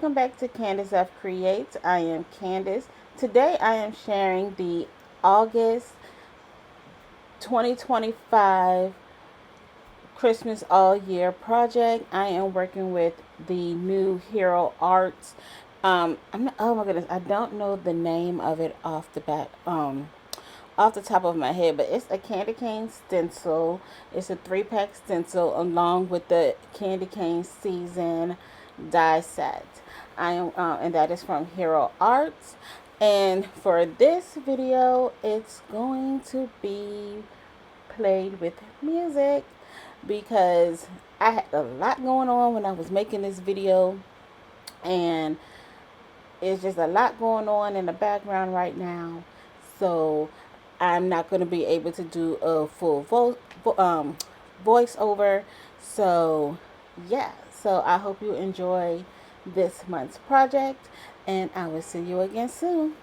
welcome back to Candace F Creates. I am Candace. Today I am sharing the August 2025 Christmas All Year project. I am working with the new Hero Arts. Oh my goodness, I don't know the name of it off the top of my head, but it's a candy cane stencil. It's a 3-pack stencil along with the candy cane season die set. And that is from Hero Arts. And for this video, it's going to be played with music because I had a lot going on when I was making this video, and it's just a lot going on in the background right now. So I'm not going to be able to do a full voiceover. So yeah, so I hope you enjoy this month's project, and I will see you again soon.